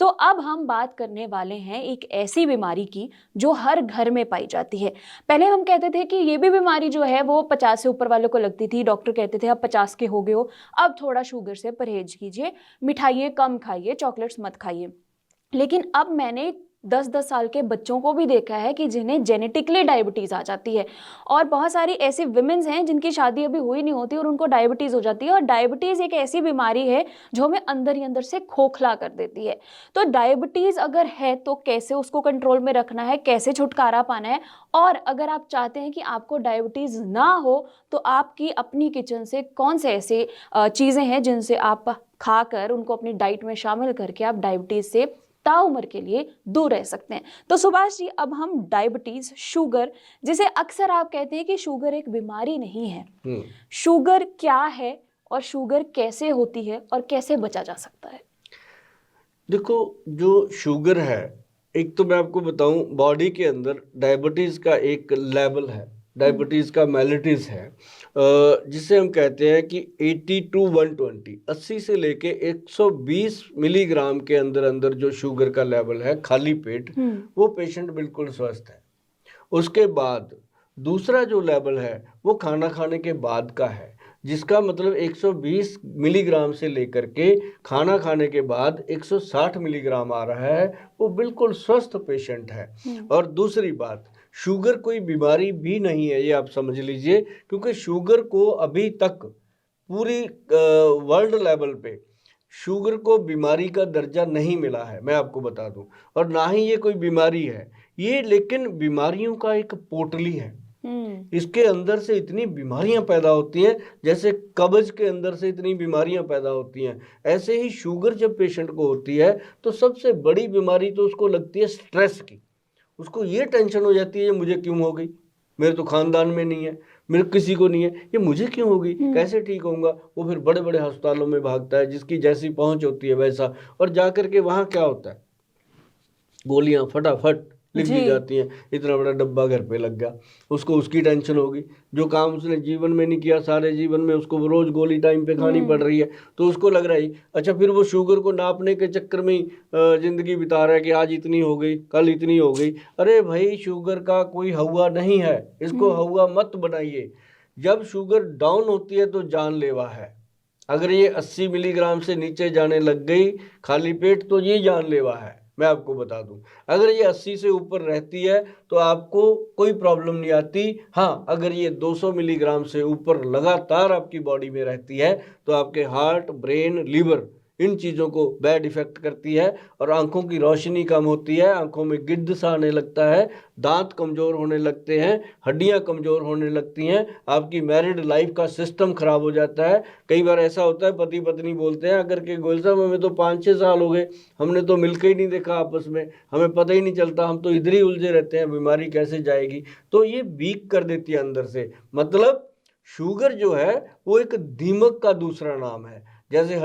तो अब हम बात करने वाले हैं एक ऐसी बीमारी की जो हर घर में पाई जाती है। पहले हम कहते थे कि ये भी बीमारी जो है वो 50 से ऊपर वालों को लगती थी, डॉक्टर कहते थे अब 50 के हो गए हो, अब थोड़ा शुगर से परहेज कीजिए, मिठाइयाँ कम खाइए, चॉकलेट्स मत खाइए। लेकिन अब मैंने 10-10 साल के बच्चों को भी देखा है कि जिन्हें जेनेटिकली डायबिटीज़ आ जाती है, और बहुत सारी ऐसी विमेंस हैं जिनकी शादी अभी हुई नहीं होती और उनको डायबिटीज़ हो जाती है। और डायबिटीज़ एक ऐसी बीमारी है जो हमें अंदर ही अंदर से खोखला कर देती है। तो डायबिटीज़ अगर है तो कैसे उसको कंट्रोल में रखना है, कैसे छुटकारा पाना है, और अगर आप चाहते हैं कि आपको डायबिटीज़ ना हो तो आपकी अपनी किचन से कौन से ऐसे चीज़ें हैं जिनसे आप खाकर उनको अपनी डाइट में शामिल करके आप डायबिटीज़ से ताउम्र के लिए दूर रह सकते हैं। तो सुभाष जी, अब हम डायबिटीज, शुगर, जिसे अक्सर आप कहते हैं कि शुगर एक बीमारी नहीं है, शुगर क्या है और शुगर कैसे होती है और कैसे बचा जा सकता है? देखो, जो शुगर है, एक तो मैं आपको बताऊं, बॉडी के अंदर डायबिटीज़ का एक लेवल है, डायबिटीज़ का मेलिटस है, जिसे हम कहते हैं कि 80 टू 120, 80 से लेके 120 मिलीग्राम के अंदर अंदर जो शुगर का लेवल है खाली पेट, वो पेशेंट बिल्कुल स्वस्थ है। उसके बाद दूसरा जो लेवल है वो खाना खाने के बाद का है, जिसका मतलब 120 मिलीग्राम से लेकर के खाना खाने के बाद 160 मिलीग्राम आ रहा है, वो बिल्कुल स्वस्थ पेशेंट है। और दूसरी बात, शुगर कोई बीमारी भी नहीं है, ये आप समझ लीजिए, क्योंकि शुगर को अभी तक पूरी वर्ल्ड लेवल पे शुगर को बीमारी का दर्जा नहीं मिला है, मैं आपको बता दूं। और ना ही ये कोई बीमारी है ये, लेकिन बीमारियों का एक पोटली है। इसके अंदर से इतनी बीमारियां पैदा होती हैं, जैसे कब्ज के अंदर से इतनी बीमारियां पैदा होती हैं, ऐसे ही शुगर जब पेशेंट को होती है तो सबसे बड़ी बीमारी तो उसको लगती है स्ट्रेस की। उसको ये टेंशन हो जाती है, ये मुझे क्यों हो गई, मेरे तो खानदान में नहीं है, मेरे किसी को नहीं है, ये मुझे क्यों होगी, कैसे ठीक होऊंगा। वो फिर बड़े बड़े अस्पतालों में भागता है, जिसकी जैसी पहुंच होती है वैसा, और जाकर के वहां क्या होता है, गोलियां फटाफट लिख दी जाती हैं, इतना बड़ा डब्बा घर पे लग गया, उसको उसकी टेंशन होगी। जो काम उसने जीवन में नहीं किया, सारे जीवन में उसको वो रोज गोली टाइम पे खानी पड़ रही है, तो उसको लग रहा है अच्छा, फिर वो शुगर को नापने के चक्कर में ही जिंदगी बिता रहा है कि आज इतनी हो गई, कल इतनी हो गई। अरे भाई, शुगर का कोई हवा नहीं है, इसको हवा मत बनाइए। जब शुगर डाउन होती है तो जानलेवा है। अगर ये 80 मिलीग्राम से नीचे जाने लग गई खाली पेट, तो ये जानलेवा है, मैं आपको बता दूं। अगर ये 80 से ऊपर रहती है तो आपको कोई प्रॉब्लम नहीं आती। हाँ, अगर ये 200 मिलीग्राम से ऊपर लगातार आपकी बॉडी में रहती है तो आपके हार्ट, ब्रेन, लीवर, इन चीज़ों को बैड इफेक्ट करती है, और आंखों की रोशनी कम होती है, आंखों में गिद्ध सा आने लगता है, दांत कमज़ोर होने लगते हैं, हड्डियां कमज़ोर होने लगती हैं, आपकी मैरिड लाइफ का सिस्टम खराब हो जाता है। कई बार ऐसा होता है, पति पत्नी बोलते हैं अगर के गोयल साहब हमें तो 5-6 साल हो गए, हमने तो मिलकर ही नहीं देखा आपस में, हमें पता ही नहीं चलता, हम तो इधर ही उलझे रहते हैं, बीमारी कैसे जाएगी। तो ये वीक कर देती है अंदर से। मतलब शुगर जो है वो एक दीमक का दूसरा नाम है। जैसे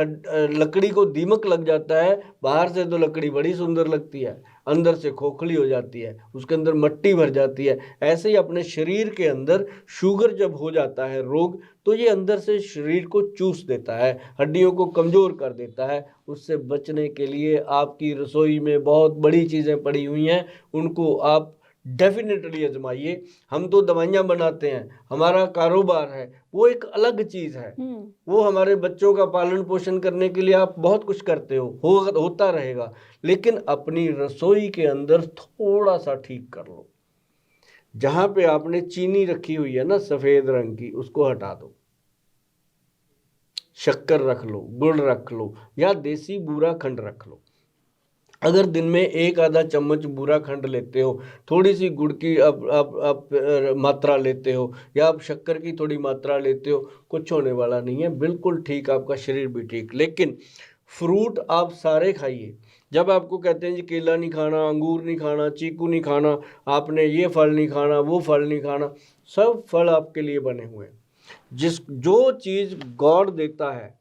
लकड़ी को दीमक लग जाता है, बाहर से तो लकड़ी बड़ी सुंदर लगती है, अंदर से खोखली हो जाती है, उसके अंदर मट्टी भर जाती है। ऐसे ही अपने शरीर के अंदर शुगर जब हो जाता है रोग, तो ये अंदर से शरीर को चूस देता है, हड्डियों को कमज़ोर कर देता है। उससे बचने के लिए आपकी रसोई में बहुत बड़ी चीज़ें पड़ी हुई हैं, उनको आप डेफिनेटली आजमाइए। हम तो दवाइयाँ बनाते हैं, हमारा कारोबार है, वो एक अलग चीज़ है। वो हमारे बच्चों का पालन पोषण करने के लिए आप बहुत कुछ करते होता रहेगा, लेकिन अपनी रसोई के अंदर थोड़ा सा ठीक कर लो। जहां पे आपने चीनी रखी हुई है ना सफेद रंग की, उसको हटा दो, शक्कर रख लो, गुड़ रख लो, या देसी बूरा खंड रख लो। अगर दिन में एक आधा चम्मच बूरा खंड लेते हो, थोड़ी सी गुड़ की आप मात्रा लेते हो, या आप शक्कर की थोड़ी मात्रा लेते हो, कुछ होने वाला नहीं है, बिल्कुल ठीक, आपका शरीर भी ठीक। लेकिन फ्रूट आप सारे खाइए। जब आपको कहते हैं जी केला नहीं खाना, अंगूर नहीं खाना, चीकू नहीं खाना, आपने ये फल नहीं खाना, वो फल नहीं खाना, सब फल आपके लिए बने हुए हैं। जो चीज़ गॉड देता है,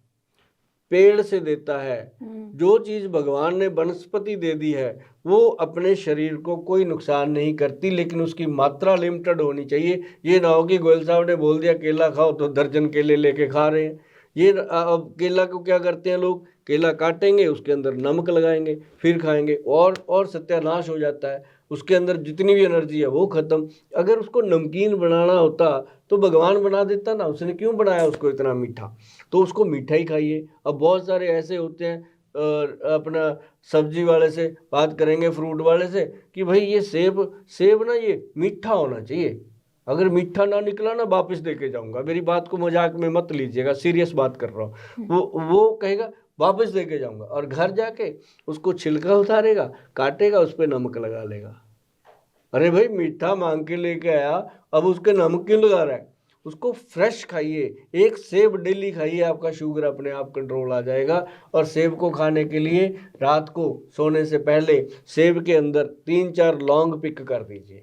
पेड़ से देता है, जो चीज भगवान ने वनस्पति दे दी है, वो अपने शरीर को कोई नुकसान नहीं करती, लेकिन उसकी मात्रा लिमिटेड होनी चाहिए। ये ना हो कि गोयल साहब ने बोल दिया केला खाओ तो दर्जन केले लेके खा रहे हैं। ये अब केला को क्या करते हैं लोग, केला काटेंगे, उसके अंदर नमक लगाएंगे, फिर खाएंगे, और सत्यानाश हो जाता है, उसके अंदर जितनी भी एनर्जी है वो खत्म। अगर उसको नमकीन बनाना होता तो भगवान बना देता ना, उसने क्यों बनाया उसको इतना मीठा? तो उसको मीठा ही खाइए। अब बहुत सारे ऐसे होते हैं, अपना सब्जी वाले से बात करेंगे, फ्रूट वाले से, कि भाई ये सेब सेब ना ये मीठा होना चाहिए, अगर मीठा ना निकला ना वापस दे के जाऊंगा। मेरी बात को मजाक में मत लीजिएगा, सीरियस बात कर रहा हूँ। वो कहेगा वापस दे के जाऊंगा, और घर जाके उसको छिलका उतारेगा, काटेगा, उस पर नमक लगा लेगा। अरे भाई मीठा मांग के लेके आया, अब उसके नमक क्यों लगा रहा है? उसको फ्रेश खाइए, एक सेब डेली खाइए, आपका शुगर अपने आप कंट्रोल आ जाएगा। और सेब को खाने के लिए रात को सोने से पहले सेब के अंदर 3-4 लौंग पिक कर दीजिए,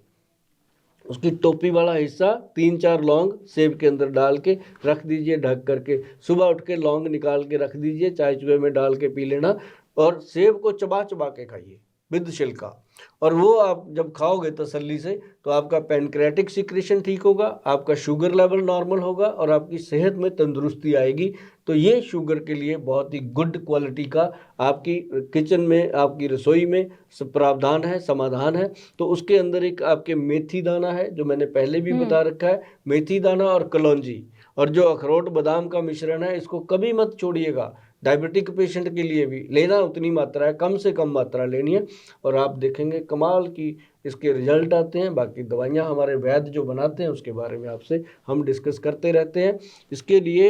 उसकी टोपी वाला हिस्सा 3-4 लौंग सेब के अंदर डाल के रख दीजिए ढक करके। सुबह उठ के लौंग निकाल के रख दीजिए, चाय चुए में डाल के पी लेना, और सेब को चबा चबा के खाइए विद छिलका। और वो आप जब खाओगे तसल्ली से, तो आपका पैनक्रियाटिक सिक्रेशन ठीक होगा, आपका शुगर लेवल नॉर्मल होगा, और आपकी सेहत में तंदुरुस्ती आएगी। तो ये शुगर के लिए बहुत ही गुड क्वालिटी का आपकी किचन में, आपकी रसोई में प्रावधान है, समाधान है। तो उसके अंदर एक आपके मेथी दाना है, जो मैंने पहले भी बता रखा है, मेथी दाना और कलौंजी, और जो अखरोट बादाम का मिश्रण है, इसको कभी मत छोड़िएगा। डायबिटिक पेशेंट के लिए भी लेना उतनी मात्रा है, कम से कम मात्रा लेनी है, और आप देखेंगे कमाल की इसके रिजल्ट आते हैं। बाकी दवाइयाँ हमारे वैद्य जो बनाते हैं उसके बारे में आपसे हम डिस्कस करते रहते हैं। इसके लिए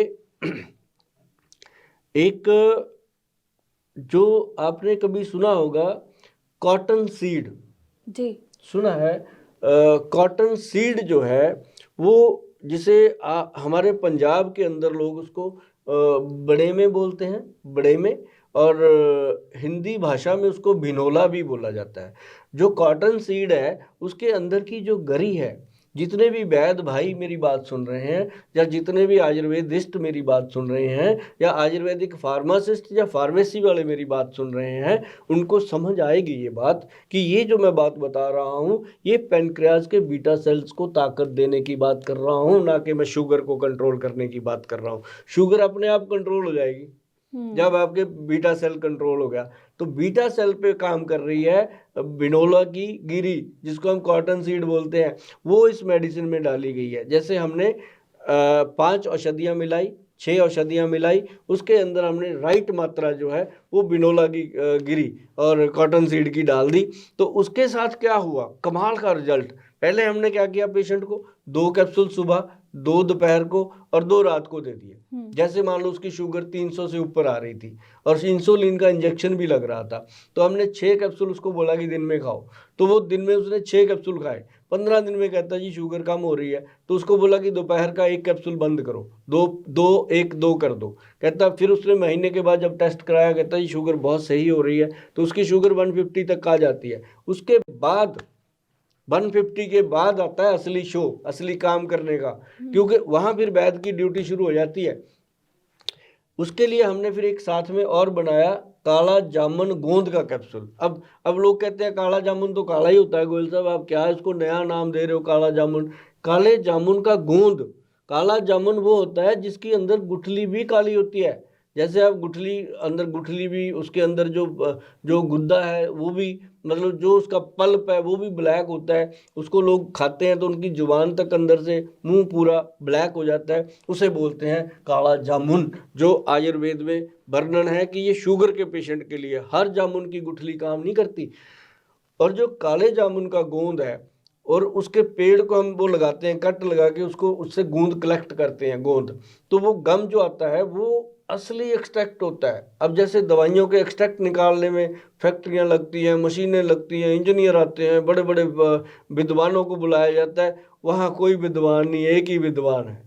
एक, जो आपने कभी सुना होगा कॉटन सीड, जी सुना है? कॉटन सीड जो है वो, जिसे हमारे पंजाब के अंदर लोग उसको बड़े में बोलते हैं, बड़े में, और हिंदी भाषा में उसको भिनोला भी बोला जाता है। जो कॉटन सीड है उसके अंदर की जो गरी है, जितने भी वैद्य भाई मेरी बात सुन रहे हैं, या जितने भी आयुर्वेदिस्ट मेरी बात सुन रहे हैं, या आयुर्वेदिक फार्मासिस्ट या फार्मेसी वाले मेरी बात सुन रहे हैं, उनको समझ आएगी ये बात कि ये जो मैं बात बता रहा हूँ, ये पेनक्रियाज के बीटा सेल्स को ताकत देने की बात कर रहा हूँ, ना कि मैं शुगर को कंट्रोल करने की बात कर रहा हूँ। शुगर अपने आप कंट्रोल हो जाएगी जब आपके बीटा सेल कंट्रोल हो गया। तो बीटा सेल पे काम कर रही है बिनोला की गिरी, जिसको हम कॉटन सीड बोलते हैं, वो इस मेडिसिन में डाली गई है। जैसे हमने 5 औषधियाँ मिलाई, 6 औषधियाँ मिलाई, उसके अंदर हमने राइट मात्रा जो है वो बिनोला की गिरी और कॉटन सीड की डाल दी। तो उसके साथ क्या हुआ, कमाल का रिजल्ट। पहले हमने क्या किया, पेशेंट को 2 कैप्सूल सुबह, 2 दोपहर को और 2 रात को दे दिए। जैसे मान लो उसकी शुगर 300 से ऊपर आ रही थी और इंसुलिन का इंजेक्शन भी लग रहा था, तो हमने 6 कैप्सूल उसको बोला कि दिन में खाओ, तो वो दिन में उसने 6 कैप्सूल खाए। 15 दिन में कहता जी शुगर कम हो रही है, तो उसको बोला कि दोपहर का 1 कैप्सूल बंद करो, 2 कर दो। कहता फिर उसने महीने के बाद जब टेस्ट कराया, कहता जी शुगर बहुत सही हो रही है, तो उसकी शुगर 150 तक आ जाती है। उसके बाद 150 के बाद आता है असली शो, असली काम करने का, क्योंकि वहां फिर वैद्य की ड्यूटी शुरू हो जाती है। उसके लिए हमने फिर एक साथ में और बनाया काला जामुन गोंद का कैप्सूल। अब लोग कहते हैं काला जामुन तो काला ही होता है, गोयल साहब आप क्या इसको नया नाम दे रहे हो काला जामुन? काले जामुन का गोंद, काला जामुन वो होता है जिसकी अंदर गुठली भी काली होती है। जैसे आप गुठली, अंदर गुठली भी, उसके अंदर जो गुद्दा है वो भी, मतलब जो उसका पल्प है वो भी ब्लैक होता है। उसको लोग खाते हैं तो उनकी जुबान तक अंदर से मुंह पूरा ब्लैक हो जाता है, उसे बोलते हैं काला जामुन। जो आयुर्वेद में वर्णन है कि ये शुगर के पेशेंट के लिए, हर जामुन की गुठली काम नहीं करती। और जो काले जामुन का गोंद है, और उसके पेड़ को हम वो लगाते हैं, कट लगा के उसको, उससे गूंद कलेक्ट करते हैं गोंद, तो वो गम जो आता है वो असली एक्सट्रैक्ट होता है। अब जैसे दवाइयों के एक्सट्रैक्ट निकालने में फैक्ट्रियां लगती हैं, मशीनें लगती हैं, इंजीनियर आते हैं, बड़े बड़े विद्वानों को बुलाया जाता है, वहाँ कोई विद्वान नहीं, एक ही विद्वान है।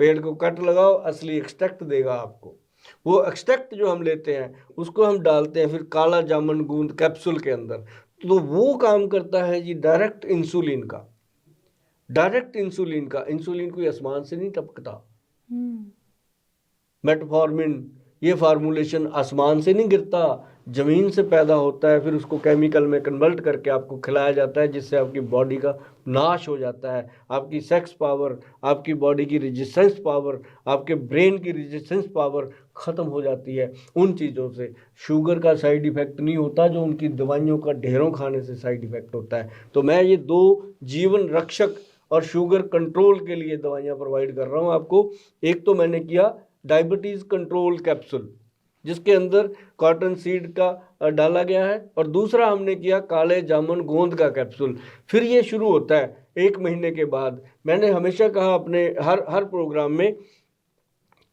पेड़ को कट लगाओ, असली एक्सट्रैक्ट देगा आपको। वो एक्सट्रैक्ट जो हम लेते हैं उसको हम डालते हैं फिर काला जामुन गूंद कैप्सूल के अंदर, तो वो काम करता है जी डायरेक्ट इंसुलिन का। डायरेक्ट इंसुलिन का, इंसुलिन कोई आसमान से नहीं टपकता। मेटफॉर्मिन ये फार्मूलेशन आसमान से नहीं गिरता, ज़मीन से पैदा होता है, फिर उसको केमिकल में कन्वर्ट करके आपको खिलाया जाता है, जिससे आपकी बॉडी का नाश हो जाता है। आपकी सेक्स पावर, आपकी बॉडी की रेजिस्टेंस पावर, आपके ब्रेन की रेजिस्टेंस पावर ख़त्म हो जाती है उन चीज़ों से। शुगर का साइड इफ़ेक्ट नहीं होता जो उनकी दवाइयों का ढेरों खाने से साइड इफ़ेक्ट होता है। तो मैं ये 2 जीवन रक्षक और शुगर कंट्रोल के लिए दवाइयाँ प्रोवाइड कर रहा हूँ आपको। एक तो मैंने किया डायबिटीज़ कंट्रोल कैप्सूल, जिसके अंदर कॉटन सीड का डाला गया है, और दूसरा हमने किया काले जामुन गोंद का कैप्सूल। फिर ये शुरू होता है 1 महीने के बाद। मैंने हमेशा कहा अपने हर हर प्रोग्राम में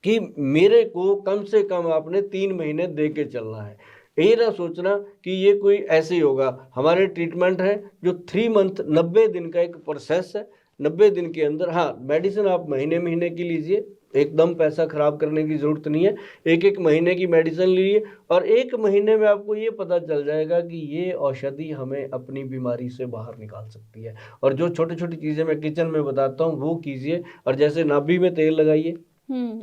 कि मेरे को कम से कम आपने 3 महीने दे के चलना है। ये ना सोचना कि ये कोई ऐसे ही होगा। हमारे ट्रीटमेंट है जो 3 मंथ 90 दिन का एक प्रोसेस है। 90 दिन के अंदर, हाँ, मेडिसिन आप महीने की लीजिए, एकदम पैसा खराब करने की ज़रूरत नहीं है। 1-1 महीने की मेडिसिन लीजिए और 1 महीने में आपको ये पता चल जाएगा कि ये औषधि हमें अपनी बीमारी से बाहर निकाल सकती है। और जो छोटी-छोटी चीज़ें मैं किचन में बताता हूँ वो कीजिए। और जैसे नाभि में तेल लगाइए,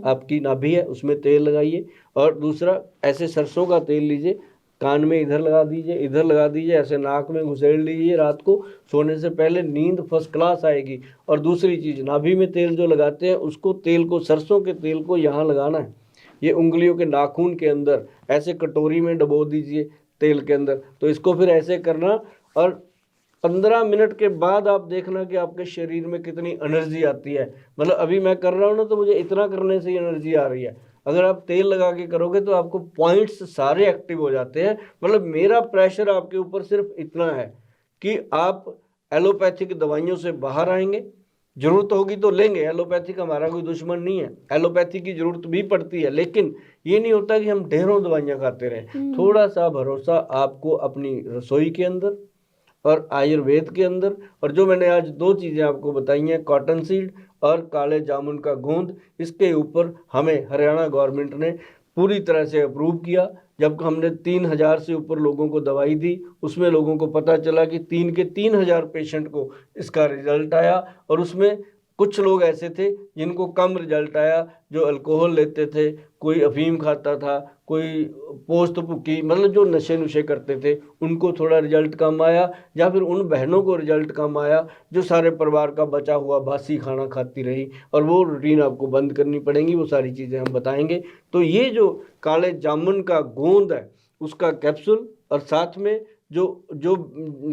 आपकी नाभि है उसमें तेल लगाइए, और दूसरा ऐसे सरसों का तेल लीजिए, कान में इधर लगा दीजिए, इधर लगा दीजिए, ऐसे नाक में घुसेड़ लीजिए। रात को सोने से पहले नींद फर्स्ट क्लास आएगी। और दूसरी चीज़, नाभि में तेल जो लगाते हैं उसको, तेल को, सरसों के तेल को यहाँ लगाना है, ये उंगलियों के नाखून के अंदर ऐसे कटोरी में डबो दीजिए तेल के अंदर। तो इसको फिर ऐसे करना, और 15 मिनट के बाद आप देखना कि आपके शरीर में कितनी एनर्जी आती है। मतलब अभी मैं कर रहा हूँ ना, तो मुझे इतना करने से ही एनर्जी आ रही है। अगर आप तेल लगा के करोगे तो आपको पॉइंट्स सारे एक्टिव हो जाते हैं। मतलब मेरा प्रेशर आपके ऊपर सिर्फ इतना है कि आप एलोपैथिक दवाइयों से बाहर आएंगे। जरूरत होगी तो लेंगे, एलोपैथिक हमारा कोई दुश्मन नहीं है, एलोपैथी की जरूरत भी पड़ती है, लेकिन ये नहीं होता कि हम ढेरों दवाइयाँ खाते रहें। थोड़ा सा भरोसा आपको अपनी रसोई के अंदर और आयुर्वेद के अंदर, और जो मैंने आज 2 चीज़ें आपको बताई हैं, कॉटन सीड और काले जामुन का गोंद, इसके ऊपर हमें हरियाणा गवर्नमेंट ने पूरी तरह से अप्रूव किया। जब हमने 3000 से ऊपर लोगों को दवाई दी, उसमें लोगों को पता चला कि 3 के 3000 पेशेंट को इसका रिजल्ट आया। और उसमें कुछ लोग ऐसे थे जिनको कम रिजल्ट आया, जो अल्कोहल लेते थे, कोई अफीम खाता था, कोई पोस्त भुक्की, मतलब जो नशे नुशे करते थे, उनको थोड़ा रिजल्ट कम आया। या फिर उन बहनों को रिजल्ट कम आया जो सारे परिवार का बचा हुआ बासी खाना खाती रही, और वो रूटीन आपको बंद करनी पड़ेंगी। वो सारी चीज़ें हम बताएंगे। तो ये जो काले जामुन का गोंद है उसका कैप्सूल, और साथ में जो जो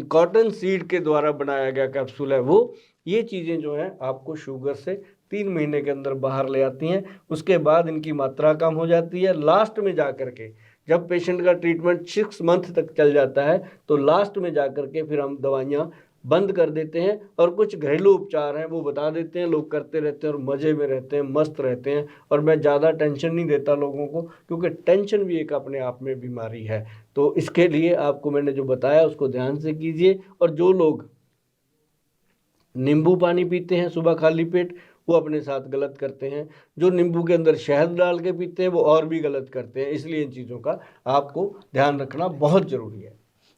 कॉटन सीड के द्वारा बनाया गया कैप्सूल है, वो ये चीज़ें जो हैं आपको शुगर से 3 महीने के अंदर बाहर ले आती हैं। उसके बाद इनकी मात्रा कम हो जाती है। लास्ट में जा कर के, जब पेशेंट का ट्रीटमेंट 6 मंथ तक चल जाता है, तो लास्ट में जा कर के फिर हम दवाइयाँ बंद कर देते हैं, और कुछ घरेलू उपचार हैं वो बता देते हैं। लोग करते रहते हैं और मज़े में रहते हैं, मस्त रहते हैं। और मैं ज़्यादा टेंशन नहीं देता लोगों को, क्योंकि टेंशन भी एक अपने आप में बीमारी है। तो इसके लिए आपको मैंने जो बताया उसको ध्यान से कीजिए। और जो लोग नींबू पानी पीते हैं सुबह खाली पेट, वो अपने साथ गलत करते हैं। जो नींबू के अंदर शहद डाल के पीते हैं वो और भी गलत करते हैं। इसलिए इन चीज़ों का आपको ध्यान रखना बहुत ज़रूरी है।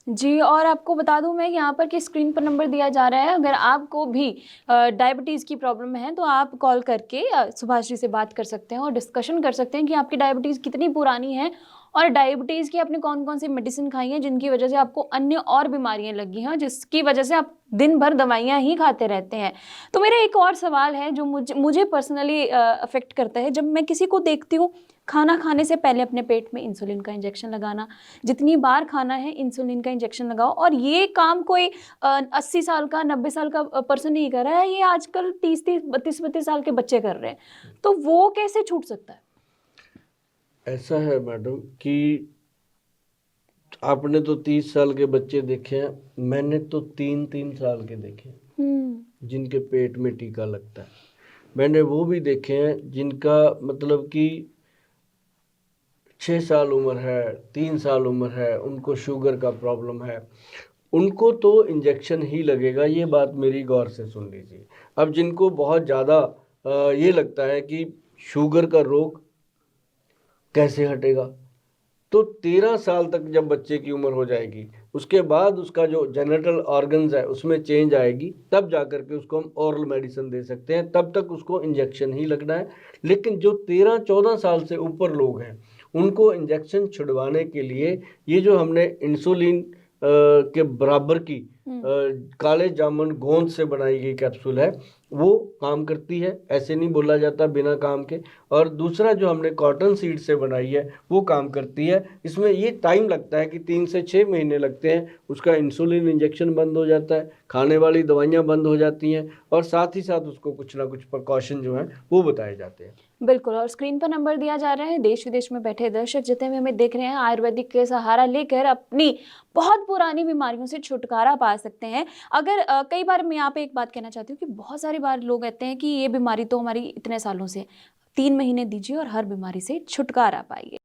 जी, और आपको बता दूं मैं यहाँ पर कि स्क्रीन पर नंबर दिया जा रहा है। अगर आपको भी डायबिटीज़ की प्रॉब्लम है तो आप कॉल करके सुभाष जी से बात कर सकते हैं और डिस्कशन कर सकते हैं कि आपकी डायबिटीज़ कितनी पुरानी है, और डायबिटीज़ की आपने कौन कौन सी मेडिसिन खाई हैं जिनकी वजह से आपको अन्य और बीमारियां लगी हैं, जिसकी वजह से आप दिन भर दवाइयाँ ही खाते रहते हैं। तो मेरा एक और सवाल है जो मुझे पर्सनली अफेक्ट करता है। जब मैं किसी को देखती हूँ खाना खाने से पहले अपने पेट में इंसुलिन का इंजेक्शन लगाना, जितनी बार खाना है इंसुलिन का इंजेक्शन लगाओ, और ये काम कोई 80 साल का 90 साल का पर्सन नहीं कर रहा है, ये आजकल 30-30 32-32 साल के बच्चे कर रहे हैं। तो वो कैसे छूट सकता है? ऐसा है मैडम कि आपने तो 30 साल के बच्चे देखे हैं, मैंने तो 3-3 साल के देखे हैं जिनके पेट में टीका लगता है। मैंने वो भी देखे हैं जिनका मतलब कि 6 साल उम्र है, 3 साल उम्र है, उनको शुगर का प्रॉब्लम है, उनको तो इंजेक्शन ही लगेगा। ये बात मेरी गौर से सुन लीजिए। अब जिनको बहुत ज़्यादा ये लगता है कि शुगर का रोग कैसे हटेगा, तो 13 साल तक जब बच्चे की उम्र हो जाएगी, उसके बाद उसका जो जेनेटल ऑर्गन्स है उसमें चेंज आएगी, तब जा कर के उसको हम ओरल मेडिसिन दे सकते हैं। तब तक उसको इंजेक्शन ही लगना है। लेकिन जो 13-14 साल से ऊपर लोग हैं उनको इंजेक्शन छुड़वाने के लिए ये जो हमने इंसुलिन के बराबर की काले जामुन गोंद से बनाई गई कैप्सूल है वो काम करती है, ऐसे नहीं बोला जाता बिना काम के। और दूसरा जो हमने कॉटन सीड से बनाई है वो काम करती है। इसमें ये टाइम लगता है कि 3 से 6 महीने लगते हैं, उसका इंसुलिन इंजेक्शन बंद हो जाता है, खाने वाली दवाइयाँ बंद हो जाती हैं और साथ ही साथ उसको कुछ ना कुछ प्रिकॉशन जो हैं वो बताए जाते हैं। बिल्कुल, और स्क्रीन पर नंबर दिया जा रहा है। देश विदेश में बैठे दर्शक जितने भी हमें देख रहे हैं, आयुर्वेदिक के सहारा लेकर अपनी बहुत पुरानी बीमारियों से छुटकारा पा सकते हैं। अगर कई बार मैं यहाँ पे एक बात कहना चाहती हूँ कि बहुत सारी बार लोग कहते हैं कि ये बीमारी तो हमारी इतने सालों से, 3 महीने दीजिए और हर बीमारी से छुटकारा पाइए।